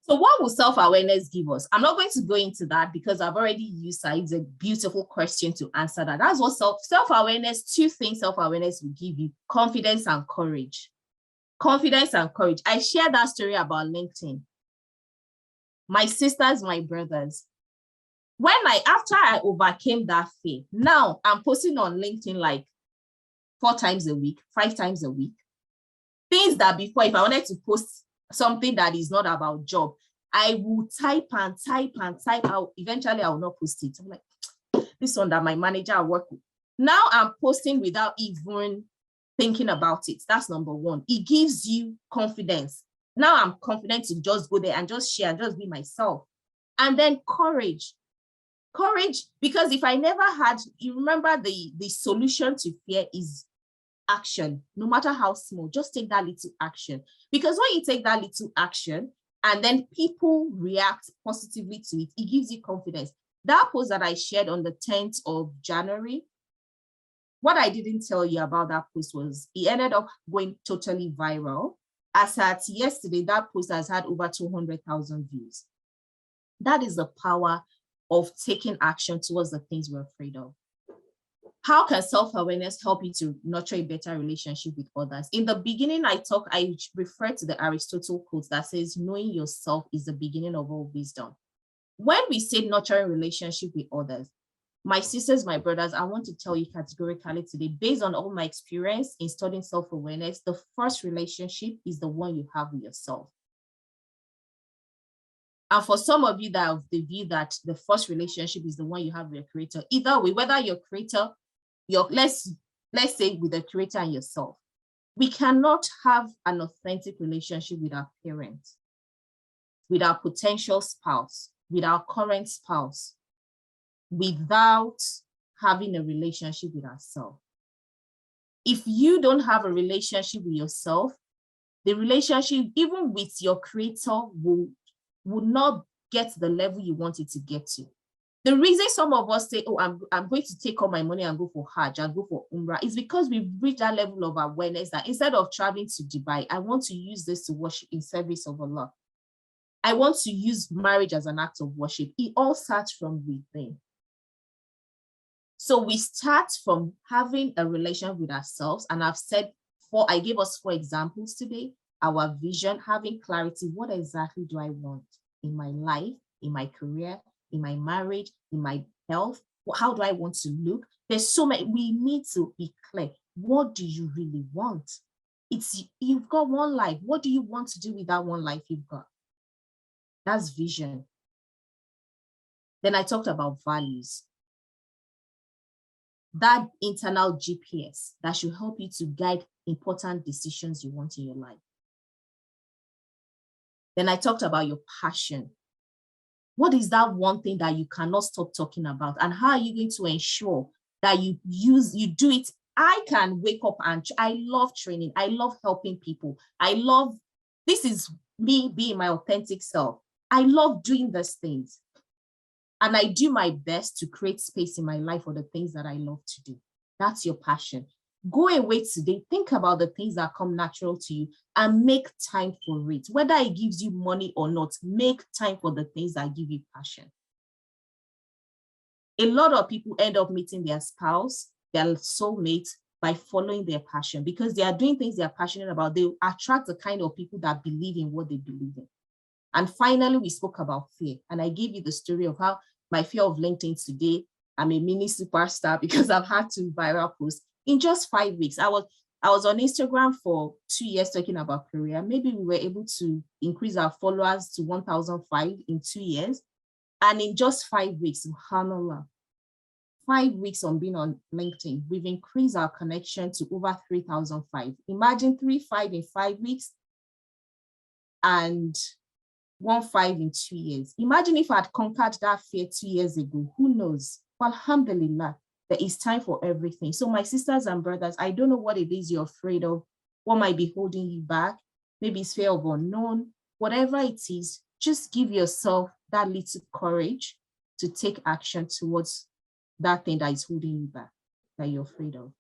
So what will self-awareness give us? I'm not going to go into that because I've already used that. It's a beautiful question to answer that. That's what self-awareness, two things self-awareness will give you: confidence and courage. Confidence and courage. I shared that story about LinkedIn. My sisters, my brothers. After I overcame that fear, now I'm posting on LinkedIn like 4 times a week, 5 times a week. Things that before, if I wanted to post something that is not about job, I will type and type and type out. Eventually, I will not post it. I'm like, this one that my manager I work with. Now I'm posting without even thinking about it. That's number one. It gives you confidence. Now I'm confident to just go there and just share and just be myself. And then courage. Courage, because if I never had, you remember the solution to fear is action. No matter how small, just take that little action. Because when you take that little action and then people react positively to it, it gives you confidence. That post that I shared on the 10th of January, what I didn't tell you about that post was it ended up going totally viral. As at yesterday, that post has had over 200,000 views. That is the power of taking action towards the things we're afraid of. How can self-awareness help you to nurture a better relationship with others? In the beginning, I refer to the Aristotle quote that says, knowing yourself is the beginning of all wisdom. When we say nurturing relationship with others, my sisters, my brothers, I want to tell you categorically today, based on all my experience in studying self-awareness, the first relationship is the one you have with yourself. And for some of you that have the view that the first relationship is the one you have with your creator, either way, whether your creator, let's say with the creator and yourself, we cannot have an authentic relationship with our parents, with our potential spouse, with our current spouse, without having a relationship with ourselves. If you don't have a relationship with yourself, the relationship, even with your creator, will not get to the level you want it to get to. The reason some of us say, oh, I'm going to take all my money and go for Hajj and go for Umrah is because we've reached that level of awareness that instead of traveling to Dubai, I want to use this to worship in service of Allah. I want to use marriage as an act of worship. It all starts from within. So we start from having a relation with ourselves. And I've said, I gave us 4 examples today. Our vision, having clarity, what exactly do I want in my life, in my career, in my marriage, in my health? How do I want to look? There's so many, we need to be clear. What do you really want? You've got one life. What do you want to do with that one life you've got? That's vision. Then I talked about values. That internal GPS that should help you to guide important decisions you want in your life. Then I talked about your passion. What is that one thing that you cannot stop talking about? And how are you going to ensure that you do it? I can wake up and I love training. I love helping people. This is me being my authentic self. I love doing these things. And I do my best to create space in my life for the things that I love to do. That's your passion. Go away today, think about the things that come natural to you and make time for it. Whether it gives you money or not, make time for the things that give you passion. A lot of people end up meeting their spouse, their soulmate, by following their passion because they are doing things they are passionate about. They attract the kind of people that believe in what they believe in. And finally, we spoke about fear. And I gave you the story of how my fear of LinkedIn today, I'm a mini superstar because I've had 2 viral posts in just 5 weeks. I was on Instagram for 2 years talking about career. Maybe we were able to increase our followers to 1,005 in 2 years. And in just 5 weeks, subhanAllah, 5 weeks on being on LinkedIn, we've increased our connection to over 3,005. Imagine 3,500 in 5 weeks and 1,500 in 2 years. Imagine if I'd conquered that fear 2 years ago, who knows? Well, alhamdulillah, there is time for everything. So my sisters and brothers, I don't know what it is you're afraid of, what might be holding you back. Maybe it's fear of unknown, whatever it is, just give yourself that little courage to take action towards that thing that is holding you back, that you're afraid of.